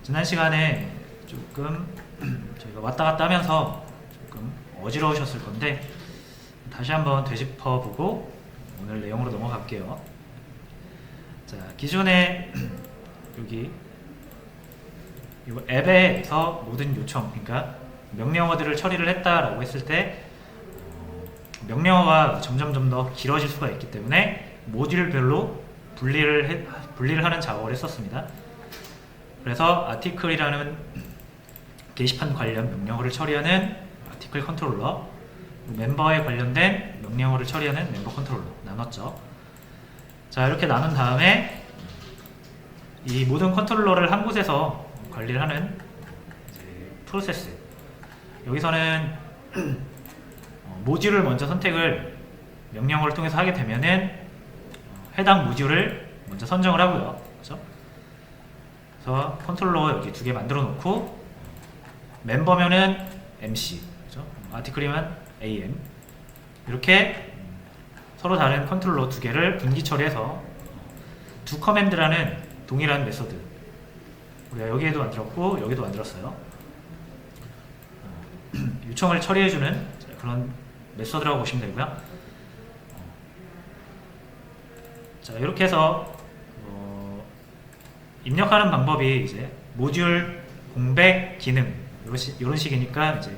지난 시간에 조금 저희가 왔다 갔다 하면서 조금 어지러우셨을 건데 다시 한번 되짚어보고 오늘 내용으로 넘어갈게요. 자, 기존에 여기 이 앱에서 모든 요청, 그러니까 명령어들을 처리를 했다라고 했을 때 명령어가 점점 더 길어질 수가 있기 때문에 모듈별로 분리를 하는 작업을 했었습니다. 그래서 아티클이라는 게시판 관련 명령어를 처리하는 아티클 컨트롤러, 멤버에 관련된 명령어를 처리하는 멤버 컨트롤러 나눴죠. 자, 이렇게 나눈 다음에 이 모든 컨트롤러를 한 곳에서 관리를 하는 프로세스, 여기서는 모듈을 먼저 선택을 명령어를 통해서 하게 되면은 해당 모듈을 먼저 선정을 하고요. 그렇죠? 그래서 컨트롤러 여기 두 개 만들어 놓고 멤버면은 MC, 그렇죠? 아티클이면 AM, 이렇게 서로 다른 컨트롤러 두 개를 분기 처리해서 두 커맨드라는 동일한 메소드, 우리가 여기에도 만들었고 여기도 만들었어요. 요청을 처리해주는 그런 메소드라고 보시면 되고요. 자, 이렇게 해서 입력하는 방법이 이제 모듈 공백 기능 이런 식이니까 이제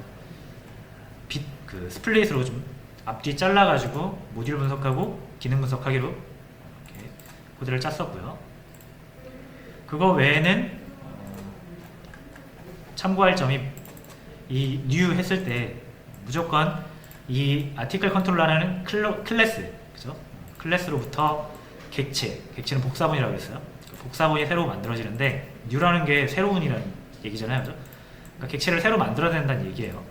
스플릿으로 좀 앞뒤 잘라가지고 모듈 분석하고 기능 분석하기로 이렇게 코드를 짰었고요. 그거 외에는 참고할 점이 이 new 했을 때 무조건 이 아티클 컨트롤러라는 클래스, 그죠? 클래스로부터 객체는 복사본이라고 했어요. 복사본이 새로 만들어지는데 new라는 게 새로운이라는 얘기잖아요, 그죠? 그러니까 객체를 새로 만들어야 된다는 얘기예요.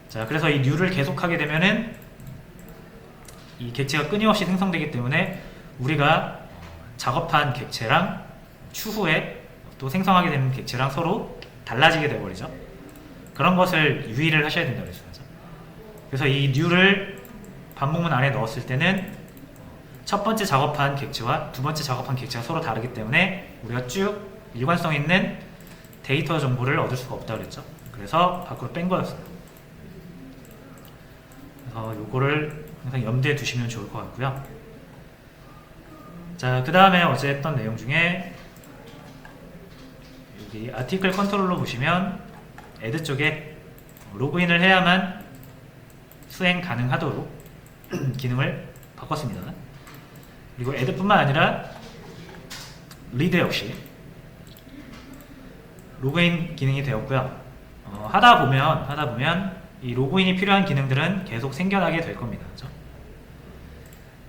자, 그래서 이 new를 계속하게 되면은 이 객체가 끊임없이 생성되기 때문에 우리가 작업한 객체랑 추후에 또 생성하게 되는 객체랑 서로 달라지게 되어버리죠. 그런 것을 유의를 하셔야 된다고 했어요. 그래서 이 new를 반복문 안에 넣었을 때는 첫 번째 작업한 객체와 두 번째 작업한 객체가 서로 다르기 때문에 우리가 쭉 일관성 있는 데이터 정보를 얻을 수가 없다고 그랬죠. 그래서 밖으로 뺀 거였어요. 그래서 요거를 항상 염두에 두시면 좋을 것 같고요. 자, 그 다음에 어제 했던 내용 중에 여기 아티클 컨트롤러 보시면 애드 쪽에 로그인을 해야만 수행 가능하도록 기능을 바꿨습니다. 그리고 애드뿐만 아니라 리드 역시 로그인 기능이 되었고요. 하다 보면 이 로그인이 필요한 기능들은 계속 생겨나게 될 겁니다. 그렇죠?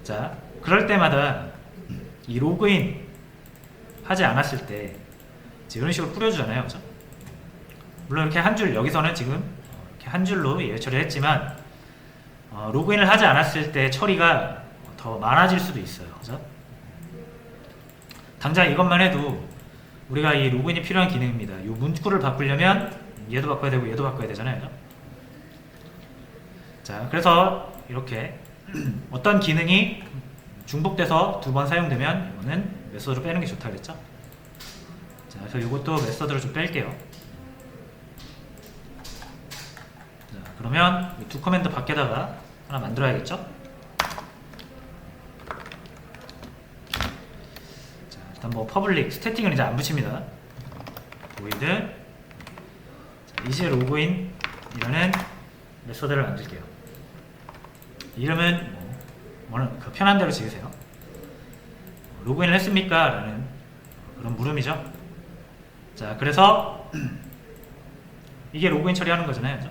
자, 그럴 때마다 이 로그인 하지 않았을 때 이런 식으로 뿌려주잖아요. 그렇죠? 물론 이렇게 한 줄, 여기서는 지금 이렇게 한 줄로 예외 처리를 했지만 로그인을 하지 않았을 때 처리가 더 많아질 수도 있어요. 그죠? 당장 이것만 해도 우리가 이 로그인이 필요한 기능입니다. 이 문구를 바꾸려면 얘도 바꿔야 되고 얘도 바꿔야 되잖아요. 그죠? 자, 그래서 이렇게 어떤 기능이 중복돼서 두 번 사용되면 이거는 메소드로 빼는 게 좋다 그랬죠? 자, 그래서 이것도 메소드로 좀 뺄게요. 자, 그러면 이 두 커맨드 밖에다가 하나 만들어야겠죠? 자, 일단 뭐 퍼블릭 스태틱은 이제 안 붙입니다. void 이제 로그인이라는 메소드를 만들게요. 이름은 그 편한 대로 지으세요. 로그인을 했습니까? 라는 그런 물음이죠. 자, 그래서 이게 로그인 처리하는 거잖아요. 그죠?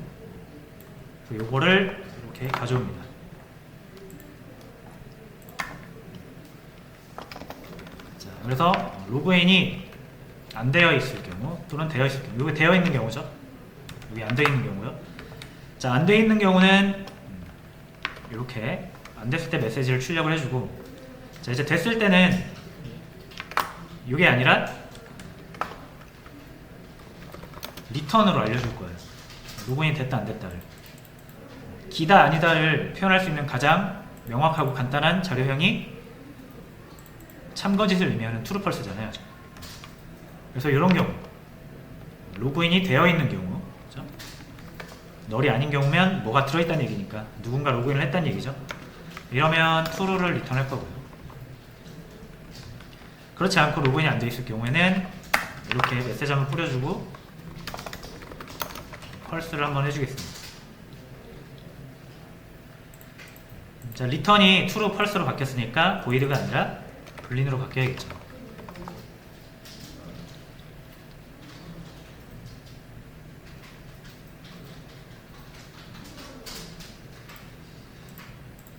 요거를 이렇게 가져옵니다. 자, 그래서 로그인이 안 되어 있을 경우 또는 되어 있을 경우, 여기 되어 있는 경우죠. 여기 안 되어 있는 경우요. 자, 안 되어 있는 경우는 이렇게 안 됐을 때 메시지를 출력을 해주고, 자, 이제 됐을 때는 이게 아니라 리턴으로 알려줄 거예요. 로그인이 됐다 안 됐다를. 기다 아니다를 표현할 수 있는 가장 명확하고 간단한 자료형이 참거짓을 의미하는 trueFalse잖아요. 그래서 이런 경우 로그인이 되어 있는 경우, 그렇죠? 널이 아닌 경우면 뭐가 들어있다는 얘기니까 누군가 로그인을 했다는 얘기죠. 이러면 true를 리턴할 거고요. 그렇지 않고 로그인이 안 돼 있을 경우에는 이렇게 메시지 한번 뿌려주고 펄스를 한번 해주겠습니다. 자, 리턴이 true, false로 바뀌었으니까 void가 아니라 boolean으로 바뀌어야겠죠.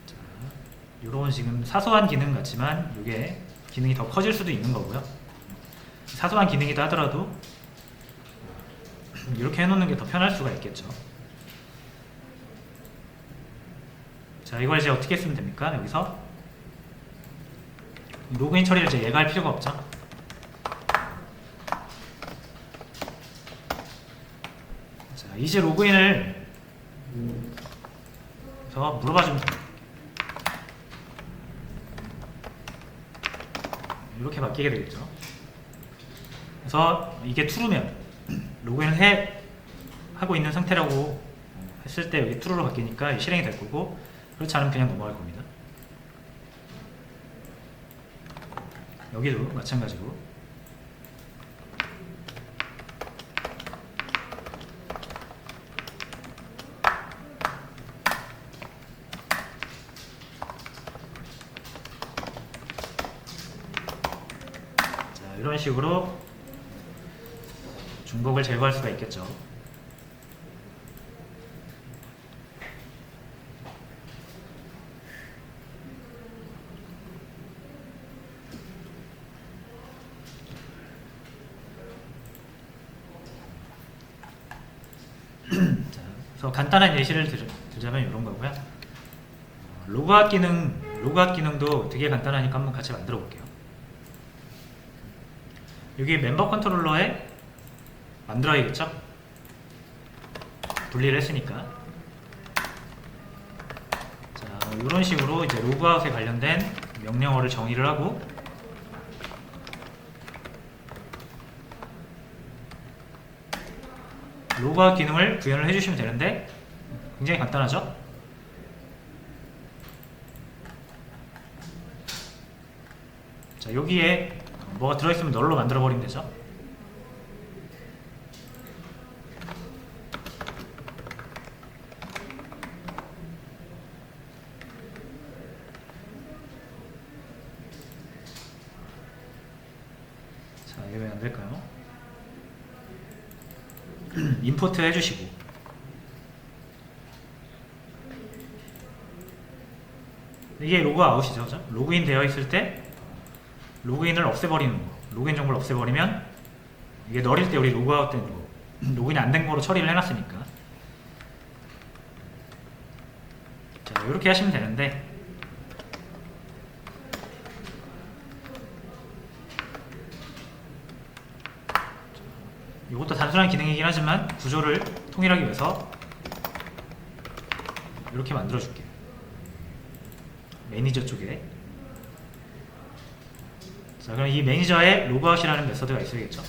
자, 요런 지금 사소한 기능 같지만 이게 기능이 더 커질 수도 있는 거고요. 사소한 기능이다 하더라도 이렇게 해놓는 게 더 편할 수가 있겠죠. 자, 이걸 이제 어떻게 쓰면 됩니까? 여기서 로그인 처리를 이제 얘가 할 필요가 없죠. 자, 이제 로그인을 더 물어봐주면 됩니다. 이렇게 바뀌게 되겠죠. 그래서 이게 true면 로그인을 하고 있는 상태라고 했을 때 여기 true로 바뀌니까 실행이 될 거고, 그렇지 않으면 그냥 넘어갈 겁니다. 여기도 마찬가지로 자, 이런 식으로 중복을 제거할 수가 있겠죠. 자, 그래서 간단한 예시를 들자면 이런 거고요. 로그아웃 기능도 되게 간단하니까 한번 같이 만들어 볼게요. 여기 멤버 컨트롤러에 만들어야겠죠? 분리를 했으니까. 자, 이런 식으로 이제 로그아웃에 관련된 명령어를 정의를 하고, 로그아웃 기능을 구현을 해주시면 되는데 굉장히 간단하죠? 자, 여기에 뭐가 들어있으면 널로 만들어 버리면 되죠. 자, 이게 왜 안 될까요? 임포트 해주시고, 이게 로그아웃이죠, 그죠? 로그인 되어 있을 때 로그인을 없애버리는 거, 로그인 정보를 없애버리면 이게 널일 때 우리 로그아웃 된 거, 로그인이 안 된 거로 처리를 해놨으니까. 자, 이렇게 하시면 되는데, 이것도 단순한 기능이긴 하지만 구조를 통일하기 위해서 이렇게 만들어 줄게요. 매니저 쪽에. 자, 그럼 이 매니저에 로그아웃이라는 메서드가 있어야겠죠.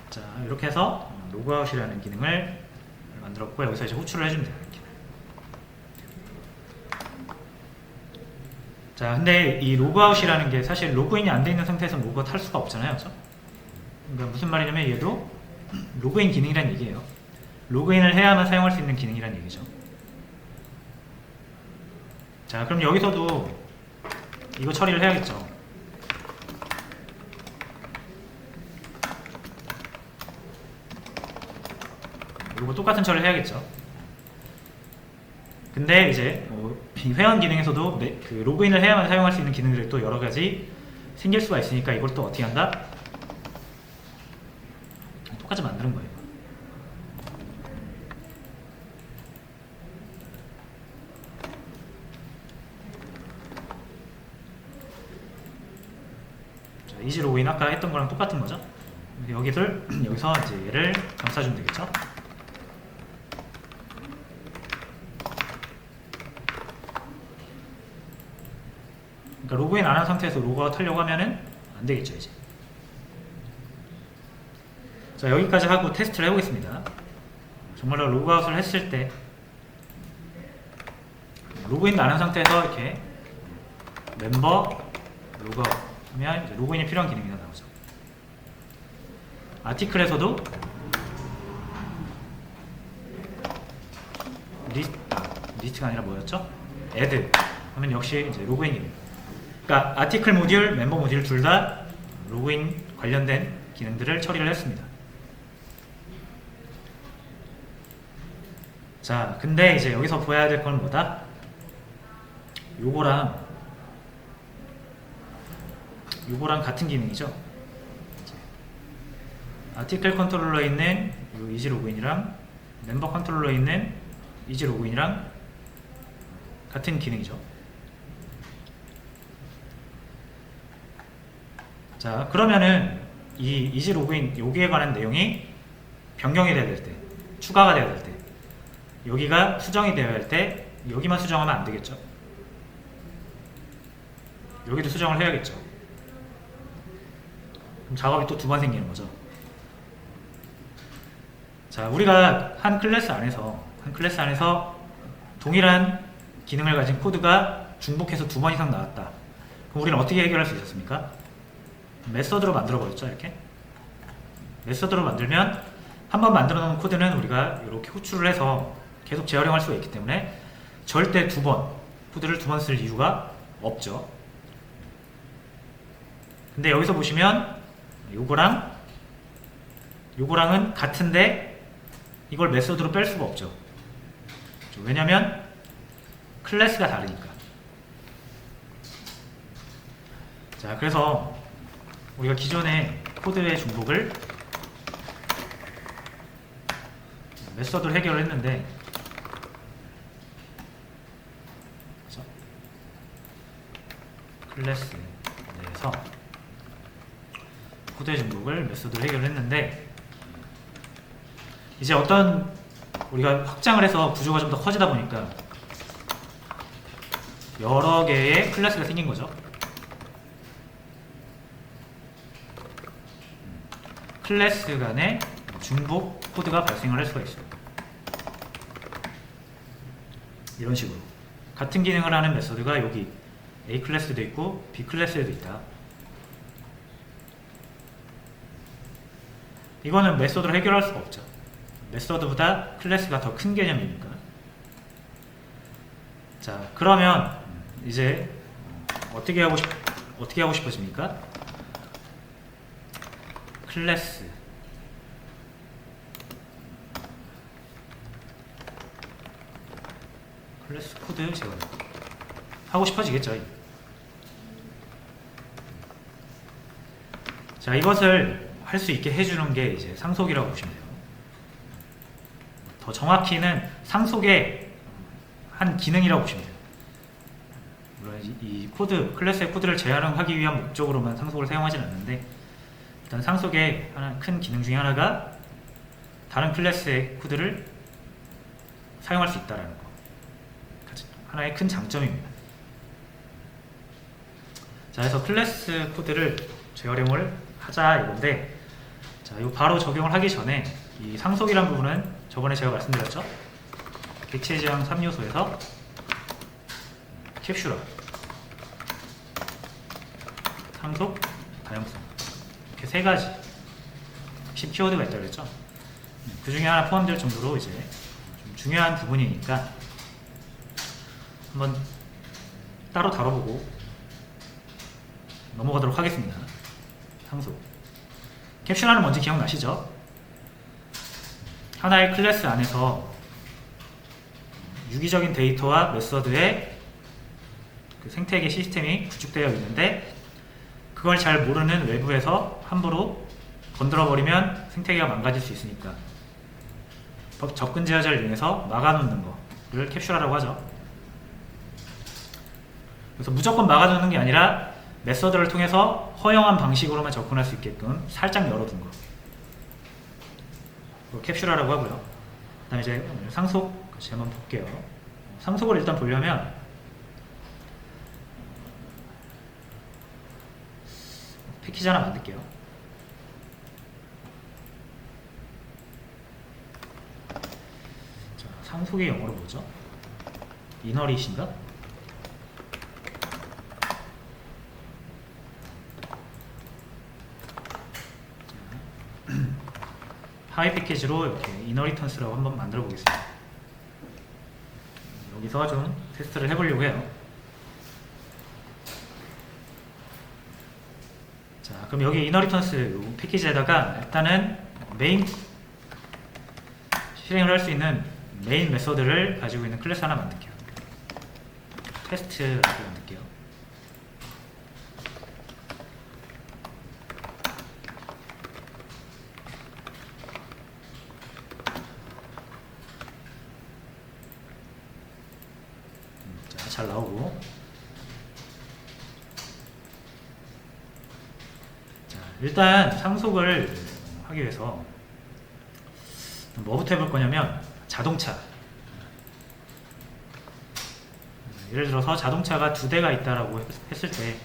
자, 이렇게 해서 로그아웃이라는 기능을 만들었고, 여기서 이제 호출을 해주면 돼요. 이렇게. 자, 근데 이 로그아웃이라는 게 사실 로그인이 안 돼 있는 상태에서 로그아웃 할 수가 없잖아요, 그렇죠? 그러니까 무슨 말이냐면 얘도 로그인 기능이란 얘기예요. 로그인을 해야만 사용할 수 있는 기능이란 얘기죠. 자, 그럼 여기서도 이거 처리를 해야겠죠. 이거 똑같은 처리를 해야겠죠. 근데 이제 이 회원 기능에서도 그 로그인을 해야만 사용할 수 있는 기능들이 또 여러 가지 생길 수가 있으니까 이걸 또 어떻게 한다? 똑같이 만드는 거예요. 이지 로그인 아까 했던 거랑 똑같은 거죠. 여기서 이제 얘를 감싸주면 되겠죠. 그러니까 로그인 안 한 상태에서 로그아웃 하려고 하면은 안 되겠죠, 이제. 자, 여기까지 하고 테스트를 해보겠습니다. 정말로 로그아웃을 했을 때 로그인도 안 한 상태에서 이렇게 멤버 로그아웃 하면 이제 로그인이 필요한 기능이 나오죠. 아티클에서도 리스트가 아니라 뭐였죠? 애드 하면 역시 이제 로그인 기능. 그러니까 아티클 모듈, 멤버 모듈 둘 다 로그인 관련된 기능들을 처리를 했습니다. 자, 근데 이제 여기서 보여야 될 건 뭐다? 요거랑 같은 기능이죠. 아티클 컨트롤러에 있는 요 이지 로그인이랑 멤버 컨트롤러에 있는 이지 로그인이랑 같은 기능이죠. 자, 그러면은 이 이지 로그인 여기에 관한 내용이 변경이 되어야 될 때, 추가가 되어야 될 때, 여기가 수정이 되어야 할 때 여기만 수정하면 안 되겠죠. 여기도 수정을 해야겠죠. 그럼 작업이 또 두 번 생기는 거죠. 자, 우리가 한 클래스 안에서 동일한 기능을 가진 코드가 중복해서 두 번 이상 나왔다. 그럼 우리는 어떻게 해결할 수 있었습니까? 메서드로 만들어 버렸죠. 이렇게 메서드로 만들면 한 번 만들어 놓은 코드는 우리가 이렇게 호출을 해서 계속 재활용할 수가 있기 때문에 절대 코드를 두 번 쓸 이유가 없죠. 근데 여기서 보시면 요거랑은 같은데 이걸 메서드로 뺄 수가 없죠. 왜냐면 클래스가 다르니까. 자, 그래서 우리가 기존의 코드의 중복을 메서드로 해결을 했는데, 그렇죠? 클래스 내에서 코드의 중복을 메서드로 해결을 했는데, 이제 우리가 확장을 해서 구조가 좀 더 커지다 보니까 여러 개의 클래스가 생긴 거죠. 클래스 간의 중복 코드가 발생을 할 수가 있어요. 이런 식으로 같은 기능을 하는 메서드가 여기 A 클래스도 있고 B 클래스에도 있다. 이거는 메서드로 해결할 수가 없죠. 메서드보다 클래스가 더 큰 개념이니까. 자, 그러면 이제 어떻게 하고 싶어집니까? 클래스 코드 제거 하고 싶어지겠죠. 자, 이것을 할 수 있게 해주는 게 이제 상속이라고 보시면 돼요. 더 정확히는 상속의 한 기능이라고 보시면 돼요. 물론 이 클래스의 코드를 재활용하기 위한 목적으로만 상속을 사용하지는 않는데, 일단 상속의 하나 큰 기능 중에 하나가 다른 클래스의 코드를 사용할 수 있다는 거. 하나의 큰 장점입니다. 자, 그래서 클래스 코드를 재활용을 하자 이건데, 자, 이거 바로 적용을 하기 전에 이 상속이란 부분은 저번에 제가 말씀드렸죠. 객체 지향 3요소에서 캡슐화, 상속, 다양성, 이렇게 세 가지 핵심 키워드가 있다고 그랬죠. 그 중에 하나 포함될 정도로 이제 좀 중요한 부분이니까 한번 따로 다뤄보고 넘어가도록 하겠습니다. 상속. 캡슐화는 뭔지 기억나시죠? 하나의 클래스 안에서 유기적인 데이터와 메서드의 그 생태계 시스템이 구축되어 있는데, 그걸 잘 모르는 외부에서 함부로 건드려버리면 생태계가 망가질 수 있으니까 접근 제어자를 이용해서 막아놓는 거를 캡슐화라고 하죠. 그래서 무조건 막아놓는 게 아니라 메서드를 통해서 허용한 방식으로만 접근할 수 있게끔 살짝 열어둔 거. 캡슐화라고 하고요. 그 다음에 이제 상속 같이 한번 볼게요. 상속을 일단 보려면 패키지 하나 만들게요. 자, 상속의 영어로 뭐죠? 이너릿인가? 하위 패키지로 이렇게 이너리턴스라고 한번 만들어 보겠습니다. 여기서 좀 테스트를 해보려고 해요. 자, 그럼 여기 이너리턴스 패키지에다가 일단은 메인 실행을 할 수 있는 메인 메서드를 가지고 있는 클래스 하나 만들게요. 테스트라고 만들게요. 자, 잘 나오고. 자, 일단 상속을 하기 위해서 뭐부터 해볼 거냐면 자동차. 예를 들어서 자동차가 2대가 있다라고 했을 때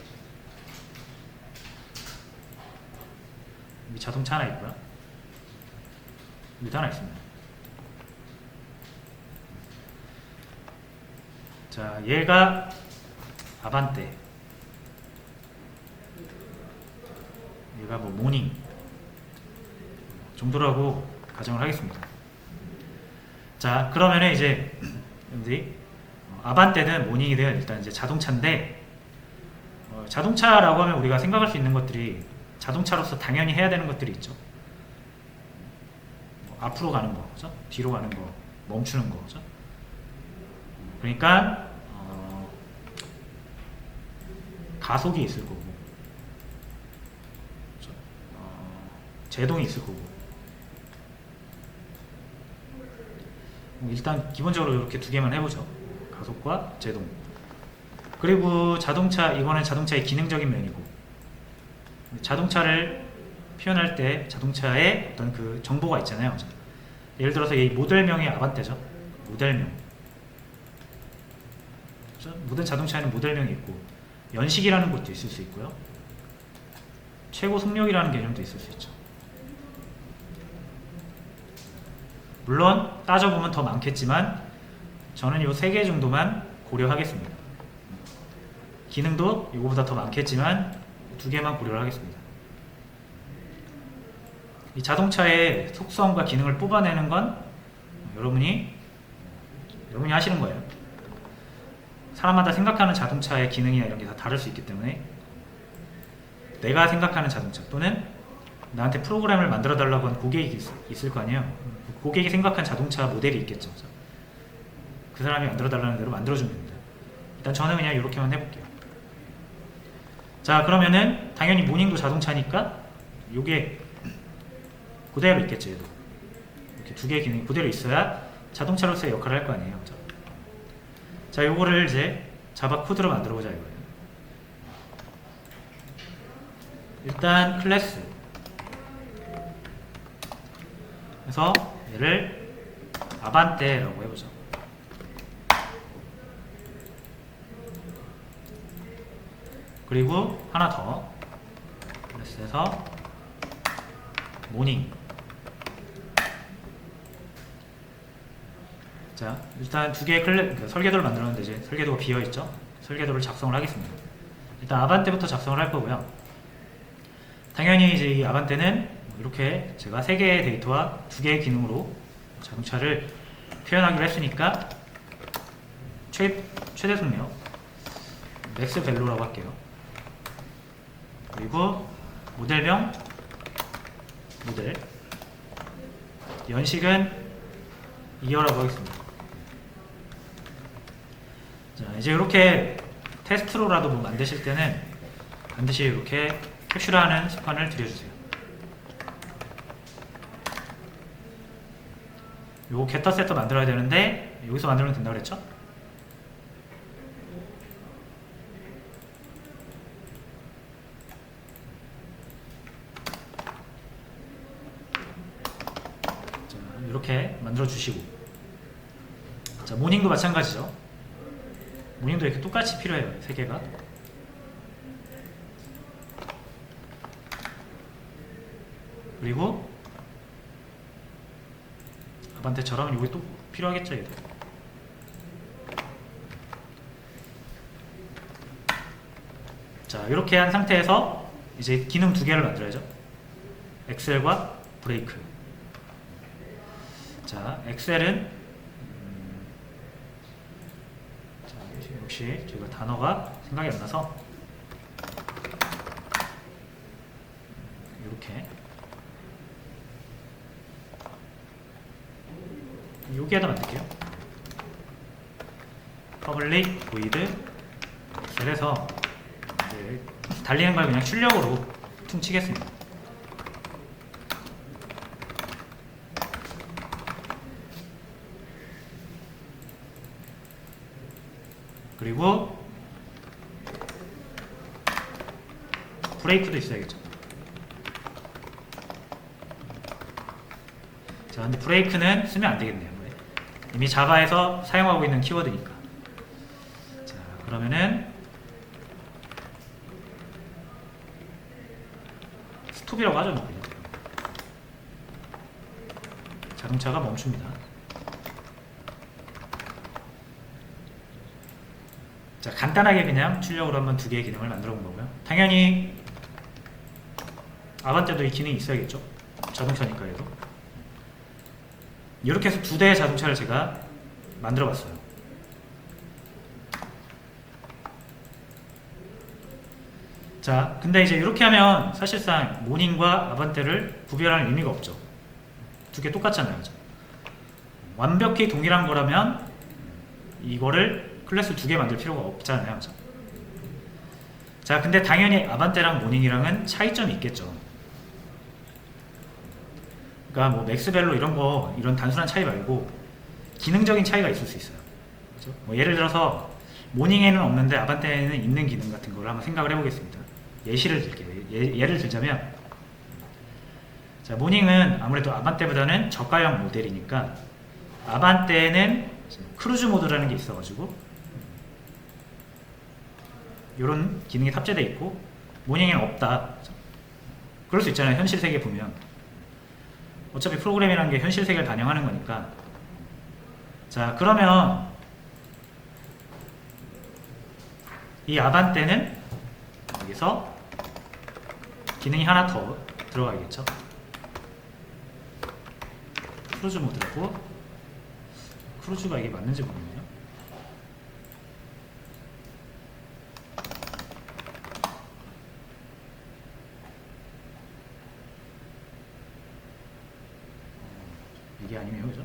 여기 자동차 하나 있고요. 여기도 하나 있습니다. 자, 얘가 아반떼, 얘가 뭐 모닝 정도라고 가정을 하겠습니다. 자, 그러면은 이제 아반떼든 모닝이든 일단 이제 자동차인데, 자동차라고 하면 우리가 생각할 수 있는 것들이 자동차로서 당연히 해야 되는 것들이 있죠. 앞으로 가는 거, 그죠? 뒤로 가는 거, 멈추는 거, 그죠? 그러니까 가속이 있을 거고, 그죠? 제동이 있을 거고. 일단 기본적으로 이렇게 두 개만 해보죠. 가속과 제동. 그리고 자동차, 이거는 자동차의 기능적인 면이고, 자동차를 표현할 때 자동차에 어떤 그 정보가 있잖아요. 예를 들어서 이 모델명이 아반떼죠. 모델명. 그렇죠? 모든 자동차에는 모델명이 있고, 연식이라는 것도 있을 수 있고요. 최고 속력이라는 개념도 있을 수 있죠. 물론 따져보면 더 많겠지만 저는 이 3개 정도만 고려하겠습니다. 기능도 이거보다 더 많겠지만 2개만 고려를 하겠습니다. 이 자동차의 속성과 기능을 뽑아내는 건 여러분이 하시는 거예요. 사람마다 생각하는 자동차의 기능이나 이런 게 다 다를 수 있기 때문에 내가 생각하는 자동차 또는 나한테 프로그램을 만들어 달라고 한 고객이 있을 거 아니에요. 고객이 생각한 자동차 모델이 있겠죠. 그 사람이 만들어 달라는 대로 만들어주면 됩니다. 일단 저는 그냥 이렇게만 해볼게요. 자, 그러면은 당연히 모닝도 자동차니까 요게 그대로 있겠죠. 얘도 이렇게 2개의 기능이 그대로 있어야 자동차로서의 역할을 할 거 아니에요. 그죠? 자, 요거를 이제 자바 코드로 만들어 보자 이거예요. 일단 클래스, 그래서 얘를 아반떼라고 해보죠. 그리고 하나 더 클래스에서 모닝. 자, 일단 2개의 설계도를 만들었는데 이제 설계도가 비어있죠. 설계도를 작성을 하겠습니다. 일단 아반떼부터 작성을 할 거고요. 당연히 이제 이 아반떼는 이렇게 제가 3개의 데이터와 2개의 기능으로 자동차를 표현하기로 했으니까 최대 속력 맥스 밸류라고 할게요. 그리고 모델명 모델, 연식은 2여라고 하겠습니다. 자, 이제 이렇게 테스트로라도 뭐 만드실 때는 반드시 이렇게 캡슐화하는 습관을 들여주세요. 요거 게터 세터 만들어야 되는데 여기서 만들면 된다고 그랬죠? 이렇게 만들어 주시고, 자 모닝도 마찬가지죠. 모닝도 이렇게 똑같이 필요해요. 세 개가. 그리고 아반떼처럼 여기 또 필요하겠죠. 얘도. 자 이렇게 한 상태에서 이제 기능 두 개를 만들어야죠. 엑셀과 브레이크. 자 엑셀은 자, 역시 저희가 단어가 생각이 안 나서 이렇게 여기에다 만들게요. 퍼블릭 보이드 엑셀에서 이제 달리는 걸 그냥 출력으로 퉁치겠습니다. 그리고 브레이크도 있어야겠죠. 자, 근데 브레이크는 쓰면 안 되겠네요. 이미 자바에서 사용하고 있는 키워드니까. 자, 그러면은 스톱이라고 하죠, 뭐. 자동차가 멈춥니다. 자, 간단하게 그냥 출력으로 한번 두 개의 기능을 만들어 본 거고요. 당연히 아반떼도 이 기능이 있어야겠죠. 자동차니까 얘도. 이렇게 해서 두 대의 자동차를 제가 만들어 봤어요. 자, 근데 이제 이렇게 하면 사실상 모닝과 아반떼를 구별하는 의미가 없죠. 두 개 똑같잖아요. 그죠? 완벽히 동일한 거라면 이거를 클래스 두 개 만들 필요가 없잖아요. 그죠? 자, 근데 당연히 아반떼랑 모닝이랑은 차이점이 있겠죠. 그러니까 뭐 맥스벨로 이런 거, 이런 단순한 차이 말고 기능적인 차이가 있을 수 있어요. 그죠? 뭐 예를 들어서 모닝에는 없는데 아반떼에는 있는 기능 같은 걸 한번 생각을 해보겠습니다. 예시를 들게요. 예를 들자면, 자 모닝은 아무래도 아반떼보다는 저가형 모델이니까 아반떼에는 크루즈 모드라는 게 있어가지고 이런 기능이 탑재되어 있고 모닝에는 없다. 그럴 수 있잖아요. 현실 세계 보면 어차피 프로그램이라는 게 현실 세계를 반영하는 거니까. 자 그러면 이 아반떼는 여기서 기능이 하나 더 들어가야겠죠. 크루즈 모드라고. 크루즈가 이게 맞는지 모르겠네요. 이게 아니네요, 그죠?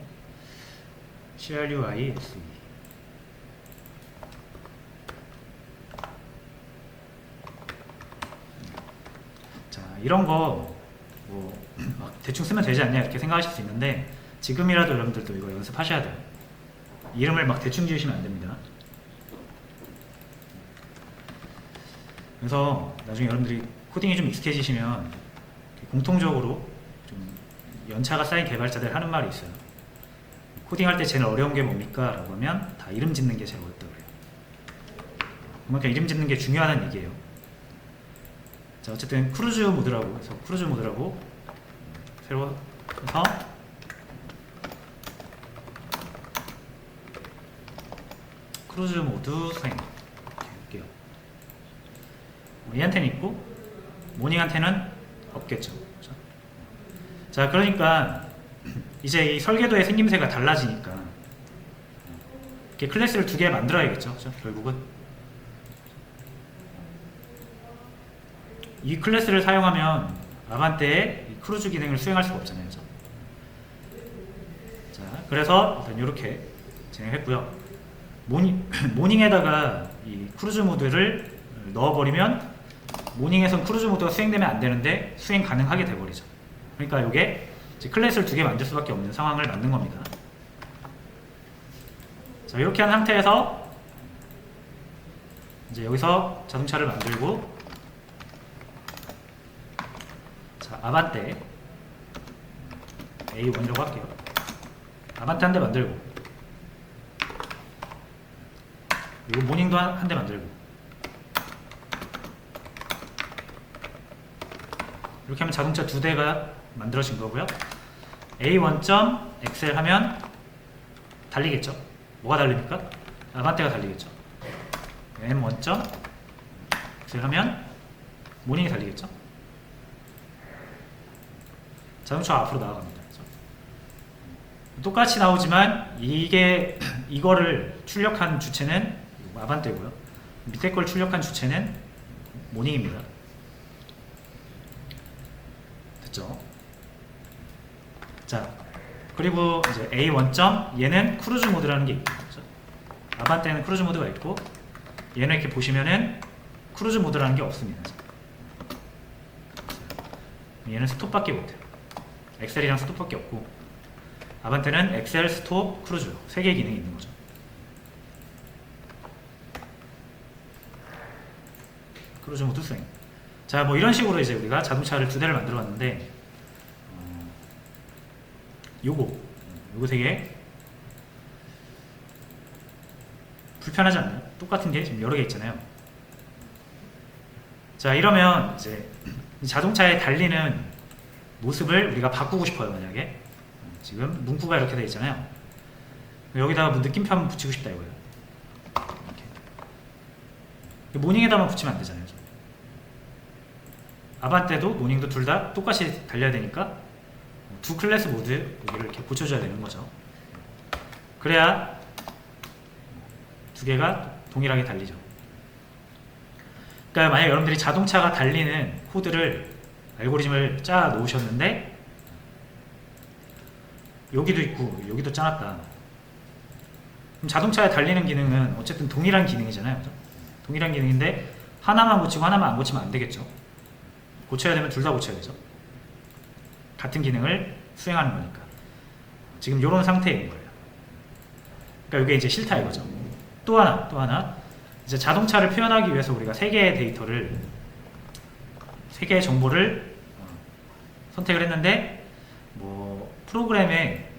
CRUI SE. 자, 이런 거 뭐 막 대충 쓰면 되지 않냐 이렇게 생각하실 수 있는데 지금이라도 여러분들도 이거 연습하셔야 돼요. 이름을 막 대충 지으시면 안 됩니다. 그래서 나중에 여러분들이 코딩이 좀 익숙해지시면 공통적으로 좀 연차가 쌓인 개발자들 하는 말이 있어요. 코딩할 때 제일 어려운 게 뭡니까? 라고 하면 다 이름 짓는 게 제일 어렵다고 그래요. 그만큼 이름 짓는 게 중요하다는 얘기예요. 자 어쨌든 크루즈 모드라고 해서 크루즈 모드라고 새로 해서 크루즈 모드 사용 이렇게 할게요. 얘한테는 있고 모닝한테는 없겠죠. 그렇죠? 자 그러니까 이제 이 설계도의 생김새가 달라지니까 이렇게 클래스를 두 개 만들어야겠죠. 그렇죠? 결국은 이 클래스를 사용하면 아반떼의 이 크루즈 기능을 수행할 수가 없잖아요. 그렇죠? 자 그래서 일단 이렇게 진행했고요. 모닝에다가 이 크루즈 모드를 넣어버리면 모닝에선 크루즈 모드가 수행되면 안 되는데 수행 가능하게 돼버리죠. 그러니까 이게 클래스를 두 개 만들 수밖에 없는 상황을 만든 겁니다. 자 이렇게 한 상태에서 이제 여기서 자동차를 만들고 자 아반떼 A1이라고 할게요. 아반떼 한 대 만들고, 그리고 모닝도 한 대 만들고, 이렇게 하면 자동차 2대가 만들어진 거고요. A1.엑셀 하면 달리겠죠. 뭐가 달립니까? 아반떼가 달리겠죠. M1.엑셀 하면 모닝이 달리겠죠. 자동차가 앞으로 나아갑니다. 그렇죠? 똑같이 나오지만 이거를 출력한 주체는 아반떼고요. 밑에 걸 출력한 주체는 모닝입니다. 됐죠? 자, 그리고 이제 A1. 얘는 크루즈 모드라는 게 있고, 그렇죠? 아반떼는 크루즈 모드가 있고, 얘는 이렇게 보시면은 크루즈 모드라는 게 없습니다. 얘는 스톱밖에 못해요. 엑셀이랑 스톱밖에 없고, 아반떼는 엑셀, 스톱, 크루즈 3개의 기능이 있는 거죠. 크루즈 모드 수행. 자, 뭐 이런 식으로 이제 우리가 자동차를 2대를 만들어 왔는데, 요거 되게 불편하지 않나요? 똑같은 게 지금 여러 개 있잖아요. 자, 이러면 이제 자동차에 달리는 모습을 우리가 바꾸고 싶어요. 만약에 지금 문구가 이렇게 되어 있잖아요. 여기다가 뭐 느낌표 한번 붙이고 싶다 이거예요. 이렇게. 모닝에다만 붙이면 안 되잖아요. 아반떼도 모닝도 둘 다 똑같이 달려야 되니까 두 클래스 모드 여기를 이렇게 붙여줘야 되는 거죠. 그래야 두 개가 동일하게 달리죠. 그러니까 만약 여러분들이 자동차가 달리는 코드를 알고리즘을 짜 놓으셨는데 여기도 있고 여기도 짜놨다. 그럼 자동차에 달리는 기능은 어쨌든 동일한 기능이잖아요. 그죠? 동일한 기능인데 하나만 고치고 하나만 안 고치면 안 되겠죠. 고쳐야 되면 둘 다 고쳐야 되죠. 같은 기능을 수행하는 거니까. 지금 이런 상태인 거예요. 그러니까 이게 이제 싫다 이거죠. 또 하나 이제 자동차를 표현하기 위해서 우리가 3개의 데이터를 3개의 정보를 선택을 했는데 뭐 프로그램의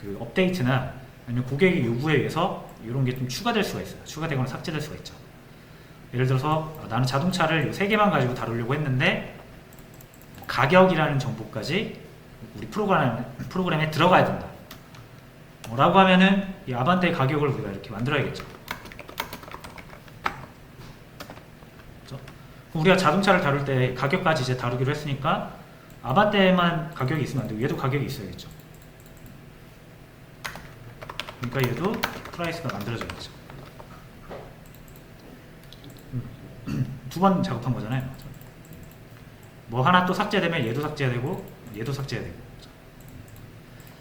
그 업데이트나 아니면 고객의 요구에 의해서 이런 게 좀 추가될 수가 있어요. 추가되거나 삭제될 수가 있죠. 예를 들어서 나는 자동차를 이 3개만 가지고 다루려고 했는데 가격이라는 정보까지 우리 프로그램에 들어가야 된다. 라고 하면은 이 아반떼의 가격을 우리가 이렇게 만들어야겠죠. 그렇죠? 우리가 자동차를 다룰 때 가격까지 이제 다루기로 했으니까 아반떼만 가격이 있으면 안 되고 얘도 가격이 있어야겠죠. 그러니까 얘도 프라이스가 만들어져야겠죠. 2번 작업한 거잖아요. 뭐 하나 또 삭제되면 얘도 삭제되고 얘도 삭제되고.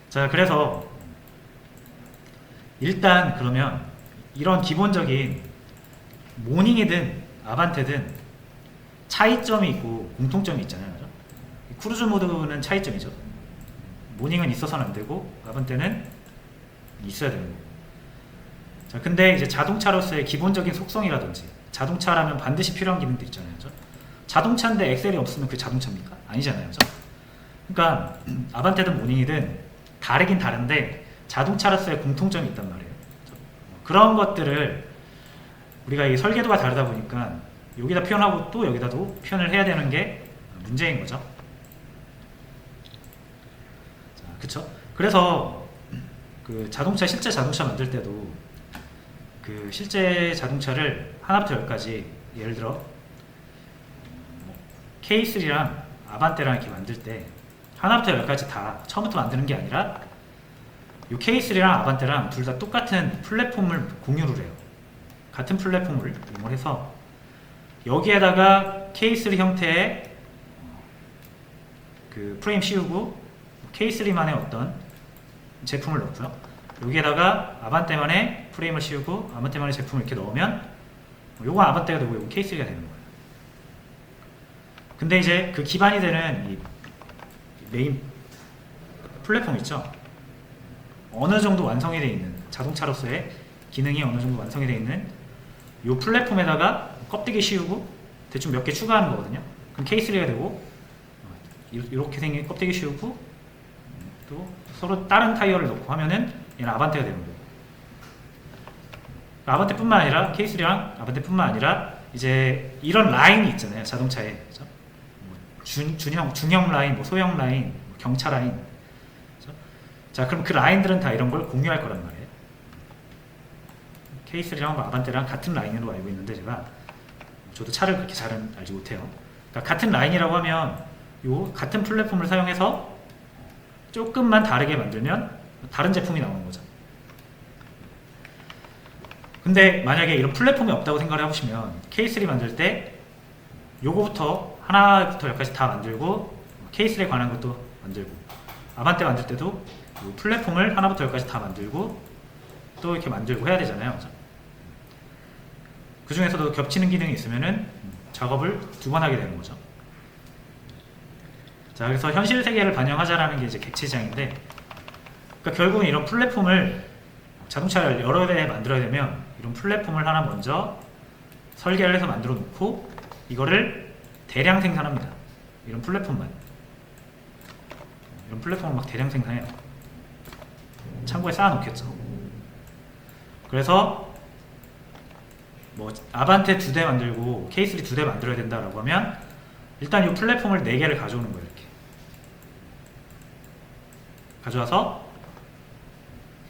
자, 그래서 일단 그러면 이런 기본적인 모닝이든 아반떼든 차이점이 있고 공통점이 있잖아요. 그죠? 크루즈 모드는 차이점이죠. 모닝은 있어서는 안 되고 아반떼는 있어야 되는 거고. 자, 근데 이제 자동차로서의 기본적인 속성이라든지 자동차라면 반드시 필요한 기능들 있잖아요. 그죠? 자동차인데 엑셀이 없으면 그게 자동차입니까? 아니잖아요. 그죠? 그러니까 아반떼든 모닝이든 다르긴 다른데 자동차로서의 공통점이 있단 말이에요. 그죠? 그런 것들을 우리가 이 설계도가 다르다 보니까 여기다 표현하고 또 여기다도 표현을 해야 되는 게 문제인 거죠. 자, 그쵸? 그래서 그 실제 자동차 만들 때도 그 실제 자동차를 하나부터 10까지 예를 들어 K3랑 아반떼랑 이렇게 만들 때 하나부터 10까지 다 처음부터 만드는 게 아니라 이 K3랑 아반떼랑 둘 다 똑같은 플랫폼을 공유를 해요. 같은 플랫폼을 이용을 해서 여기에다가 K3 형태의 그 프레임 씌우고 K3만의 어떤 제품을 넣고요. 여기에다가 아반떼만의 프레임을 씌우고 아반떼만의 제품을 이렇게 넣으면 요건 아반떼가 되고 요건 K3가 되는 거예요. 근데 이제 그 기반이 되는 이 메인 플랫폼 있죠? 어느 정도 완성이 되어 있는 자동차로서의 기능이 어느 정도 완성이 되어 있는 이 플랫폼에다가 껍데기 씌우고 대충 몇 개 추가하는 거거든요. 그럼 K3가 되고 이렇게 생긴 껍데기 씌우고 또 서로 다른 타이어를 넣고 하면은 얘는 아반떼가 되는 거예요. 아반떼뿐만 아니라 K3랑 아반떼뿐만 아니라 이제 이런 라인이 있잖아요, 자동차에. 그죠? 뭐 중형 라인, 뭐 소형 라인, 뭐 경차 라인. 그죠? 자, 그럼 그 라인들은 다 이런 걸 공유할 거란 말이에요. K3랑 뭐 아반떼랑 같은 라인으로 알고 있는데 저도 차를 그렇게 잘은 알지 못해요. 그러니까 같은 라인이라고 하면 요 같은 플랫폼을 사용해서 조금만 다르게 만들면 다른 제품이 나오는 거죠. 근데 만약에 이런 플랫폼이 없다고 생각을 해보시면 K3 만들 때 요거부터 하나부터 열까지 다 만들고 K3에 관한 것도 만들고 아반떼 만들 때도 요 플랫폼을 하나부터 열까지 다 만들고 또 이렇게 만들고 해야 되잖아요. 그 중에서도 겹치는 기능이 있으면은 작업을 두 번 하게 되는 거죠. 자, 그래서 현실 세계를 반영하자라는 게 이제 객체지향인데, 그러니까 결국은 이런 플랫폼을 자동차를 여러 대 만들어야 되면 이런 플랫폼을 하나 먼저 설계를 해서 만들어 놓고 이거를 대량 생산합니다. 이런 플랫폼을 막 대량 생산해요. 창고에 쌓아 놓겠죠. 그래서 뭐 아반떼 2대 만들고 K3 2대 만들어야 된다라고 하면 일단 이 플랫폼을 4개를 가져오는 거예요. 이렇게 가져와서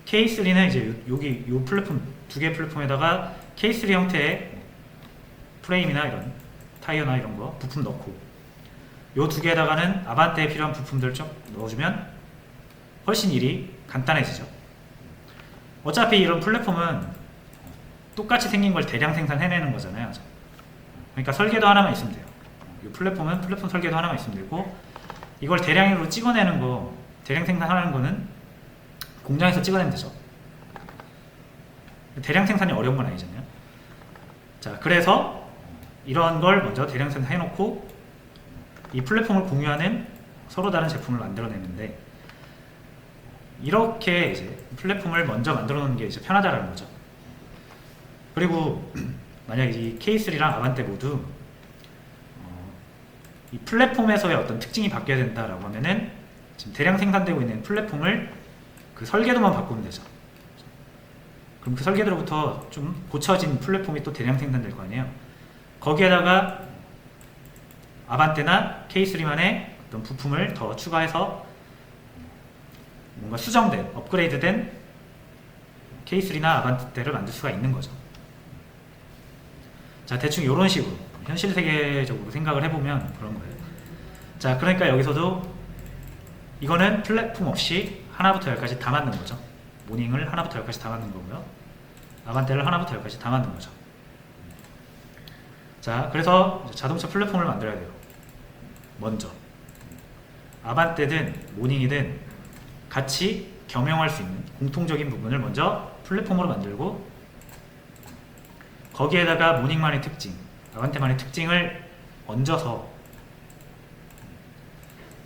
K3는 이제 여기 이 플랫폼 2개 플랫폼에다가 K3 형태의 프레임이나 이런 타이어나 이런 거 부품 넣고 이 2개에다가는 아반떼에 필요한 부품들 좀 넣어주면 훨씬 일이 간단해지죠. 어차피 이런 플랫폼은 똑같이 생긴 걸 대량 생산해내는 거잖아요. 그러니까 설계도 하나만 있으면 돼요. 이 플랫폼은 플랫폼 설계도 하나만 있으면 되고 이걸 대량으로 찍어내는 거, 대량 생산하는 거는 공장에서 찍어내면 되죠. 대량 생산이 어려운 건 아니잖아요. 자, 그래서 이런 걸 먼저 대량 생산해놓고 이 플랫폼을 공유하는 서로 다른 제품을 만들어내는데 이렇게 이제 플랫폼을 먼저 만들어 놓는 게 이제 편하다라는 거죠. 그리고 만약 이 K3랑 아반떼 모두 이 플랫폼에서의 어떤 특징이 바뀌어야 된다라고 하면은 지금 대량 생산되고 있는 플랫폼을 그 설계도만 바꾸면 되죠. 그럼 그 설계도로부터 좀 고쳐진 플랫폼이 또 대량 생산될 거 아니에요. 거기에다가 아반떼나 K3만의 어떤 부품을 더 추가해서 뭔가 수정된, 업그레이드된 K3나 아반떼를 만들 수가 있는 거죠. 자, 대충 이런 식으로 현실 세계적으로 생각을 해보면 그런 거예요. 자, 그러니까 여기서도 이거는 플랫폼 없이 하나부터 열까지 다 만든 거죠. 모닝을 하나부터 열까지 다 만든 거고요. 아반떼를 하나부터 열까지 다 만든 거죠. 자, 그래서 자동차 플랫폼을 만들어야 돼요. 먼저 아반떼든 모닝이든 같이 겸용할 수 있는 공통적인 부분을 먼저 플랫폼으로 만들고 거기에다가 모닝만의 특징, 아반떼만의 특징을 얹어서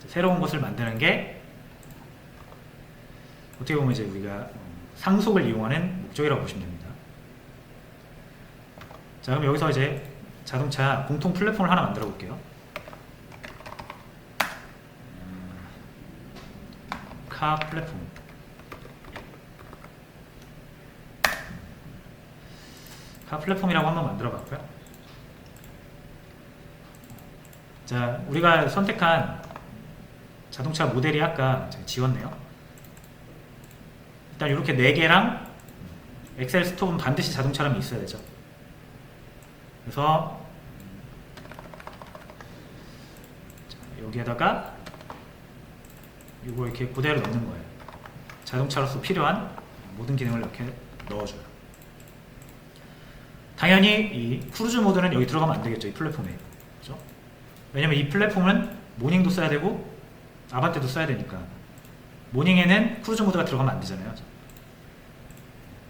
새로운 것을 만드는 게 어떻게 보면 이제 우리가 상속을 이용하는 목적이라고 보시면 됩니다. 자, 그럼 여기서 이제 자동차 공통 플랫폼을 하나 만들어 볼게요. 카 플랫폼. 카 플랫폼이라고 한번 만들어 봤고요. 자, 우리가 선택한 자동차 모델이 아까 제가 지웠네요. 일단 이렇게 4개랑 엑셀 스톱은 반드시 자동차라면 있어야 되죠. 그래서 여기에다가 이거 이렇게 그대로 넣는 거예요. 자동차로서 필요한 모든 기능을 이렇게 넣어줘요. 당연히 이 크루즈 모드는 여기 들어가면 안 되겠죠. 이 플랫폼에. 그렇죠? 왜냐면 이 플랫폼은 모닝도 써야 되고 아반떼도 써야 되니까 모닝에는 크루즈 모드가 들어가면 안 되잖아요.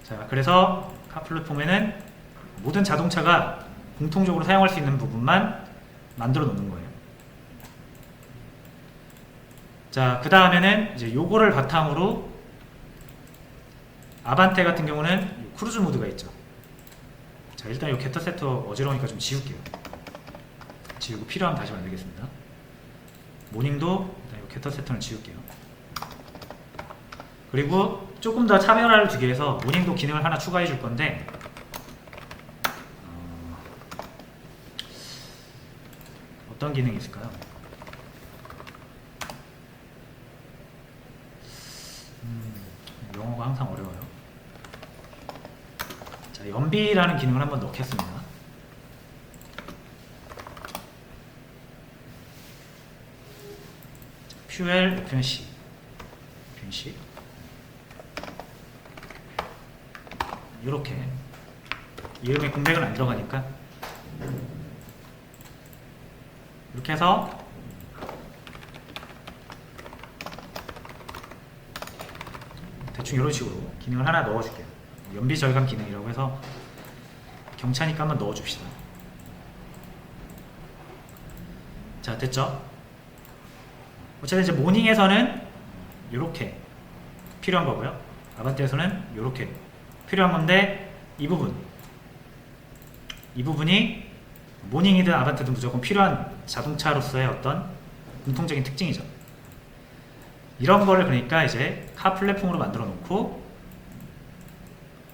자, 그래서 카 플랫폼에는 모든 자동차가 공통적으로 사용할 수 있는 부분만 만들어 놓는 거예요. 자, 그 다음에는 이제 요거를 바탕으로 아반떼 같은 경우는 크루즈 모드가 있죠. 자, 일단 이 게터 세터 어지러우니까 좀 지울게요. 지우고 필요하면 다시 만들겠습니다. 모닝도 일단 이 게터 세터는 지울게요. 그리고 조금 더 차별화를 두기 위해서 모닝도 기능을 하나 추가해 줄 건데 어떤 기능이 있을까요? 영어가 항상 어려워요. 자, 연비라는 기능을 한번 넣겠습니다. fuel efficiency 이렇게 이름에 공백은 안 들어가니까 이렇게 해서 대충 이런 식으로 기능을 하나 넣어줄게요. 연비 절감 기능이라고 해서 경차니까 한번 넣어줍시다. 자, 됐죠? 어쨌든 이제 모닝에서는 이렇게 필요한 거고요. 아반떼에서는 이렇게 필요한 건데 이 부분이 모닝이든 아반떼든 무조건 필요한 자동차로서의 어떤 공통적인 특징이죠. 이런 거를 그러니까 이제 카 플랫폼으로 만들어 놓고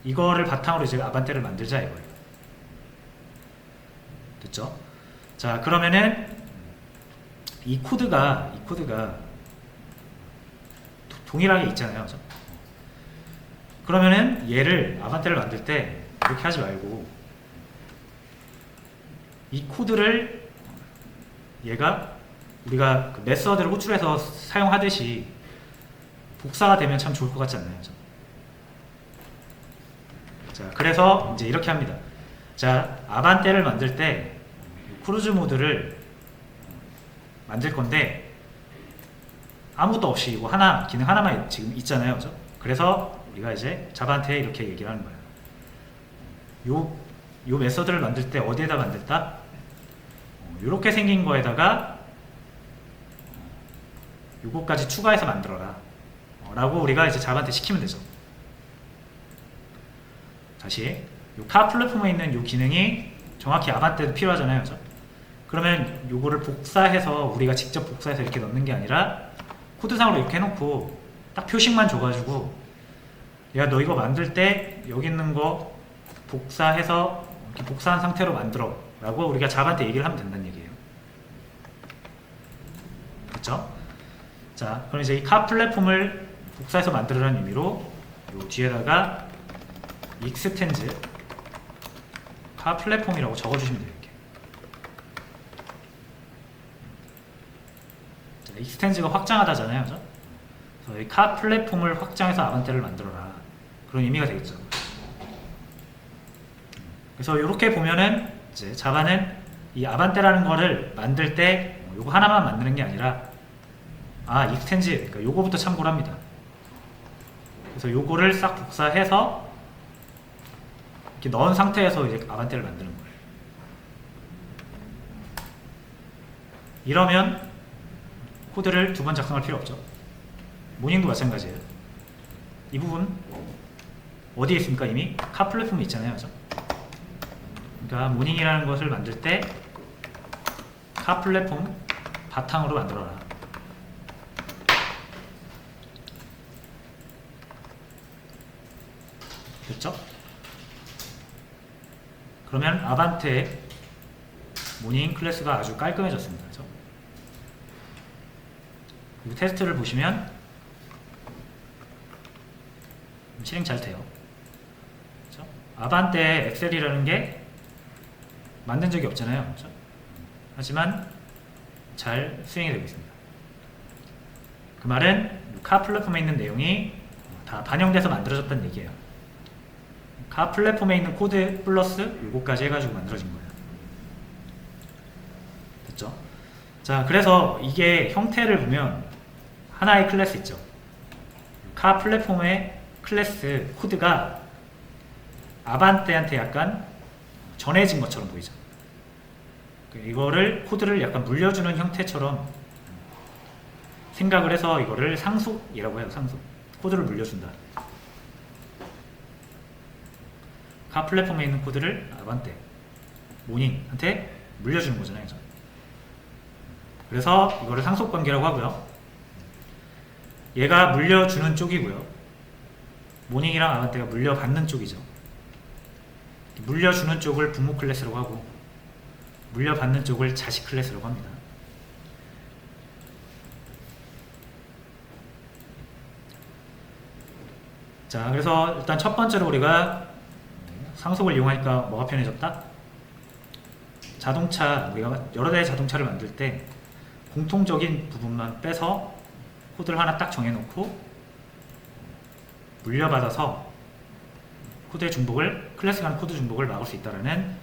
이거를 바탕으로 이제 아반떼를 만들자 이거예요. 됐죠? 자, 그러면은 이 코드가 동일하게 있잖아요. 그죠? 그러면은 얘를 아반떼를 만들 때 이렇게 하지 말고 이 코드를 얘가 우리가 그 메서드를 호출해서 사용하듯이 복사가 되면 참 좋을 것 같지 않나요? 그죠? 자, 그래서 이제 이렇게 합니다. 자, 아반떼를 만들 때 크루즈 모드를 만들 건데 아무것도 없이 이거 하나 기능 하나만 지금 있잖아요. 그죠? 그래서 우리가 이제 자바한테 이렇게 얘기를 하는 거예요. 요 메서드를 만들 때 어디에다 만들다? 이렇게 생긴 거에다가 요거까지 추가해서 만들어라 라고 우리가 이제 자바한테 시키면 되죠. 다시 요 카 플랫폼에 있는 요 기능이 정확히 아반떼도 필요하잖아요. 그죠? 그러면 요거를 복사해서 우리가 직접 복사해서 이렇게 넣는 게 아니라 코드상으로 이렇게 해놓고 딱 표식만 줘가지고 야, 너 이거 만들 때 여기 있는 거 복사해서 이렇게 복사한 상태로 만들어 라고 우리가 자바한테 얘기를 하면 된다는 얘기예요. 그렇죠? 자, 그럼 이제 이 카 플랫폼을 복사해서 만들으라는 의미로 요 뒤에다가 익스텐즈 카 플랫폼이라고 적어주시면 돼요. 이렇게. 자, 익스텐즈가 확장하다잖아요. 그죠? 그래서 이 카 플랫폼을 확장해서 아반떼를 만들어라. 그런 의미가 되겠죠. 그래서 이렇게 보면은 이제 자바는 이 아반떼라는 거를 만들 때 요거 하나만 만드는 게 아니라 익스텐즈 그러니까 요거부터 참고를 합니다. 그래서 요거를 싹 복사해서 이렇게 넣은 상태에서 이제 아반떼를 만드는 거예요. 이러면 코드를 두 번 작성할 필요 없죠. 모닝도 마찬가지예요. 이 부분 어디에 있습니까? 이미 카 플랫폼이 있잖아요. 그죠? 그러니까 모닝이라는 것을 만들 때 카 플랫폼 바탕으로 만들어라. 됐죠? 그러면 아반떼 모닝 클래스가 아주 깔끔해졌습니다. 그죠? 그리고 테스트를 보시면 실행 잘 돼요. 그렇죠? 아반떼 엑셀이라는 게 만든 적이 없잖아요. 그렇죠? 하지만 잘 수행이 되고 있습니다. 그 말은 카 플랫폼에 있는 내용이 다 반영돼서 만들어졌다는 얘기예요. 카 플랫폼에 있는 코드 플러스 요거까지 해가지고 만들어진 거예요. 됐죠? 자, 그래서 이게 형태를 보면 하나의 클래스 있죠. 카 플랫폼의 클래스 코드가 아반떼한테 약간 전해진 것처럼 보이죠. 이거를 코드를 약간 물려주는 형태처럼 생각을 해서 이거를 상속이라고 해요. 상속. 코드를 물려준다. 카 플랫폼에 있는 코드를 아반떼, 모닝한테 물려주는 거잖아요. 그죠? 그래서 이거를 상속 관계라고 하고요. 얘가 물려주는 쪽이고요. 모닝이랑 아반떼가 물려받는 쪽이죠. 물려주는 쪽을 부모 클래스라고 하고 물려받는 쪽을 자식 클래스라고 합니다. 자, 그래서 일단 첫 번째로 우리가 상속을 이용하니까 뭐가 편해졌다? 자동차, 우리가 여러 대의 자동차를 만들 때 공통적인 부분만 빼서 코드를 하나 딱 정해놓고 물려받아서 코드의 중복을, 클래스 간 코드 중복을 막을 수 있다는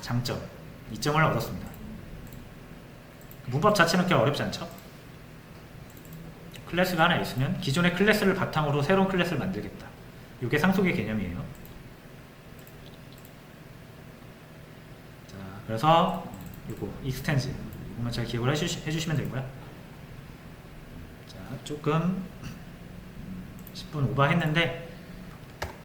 장점, 이점을 얻었습니다. 문법 자체는 그렇게 어렵지 않죠? 클래스가 하나 있으면 기존의 클래스를 바탕으로 새로운 클래스를 만들겠다. 이게 상속의 개념이에요. 자, 그래서 이거 익스텐즈 이것만 잘 기억을 해주시면 되고요. 자, 조금 10분 오버했는데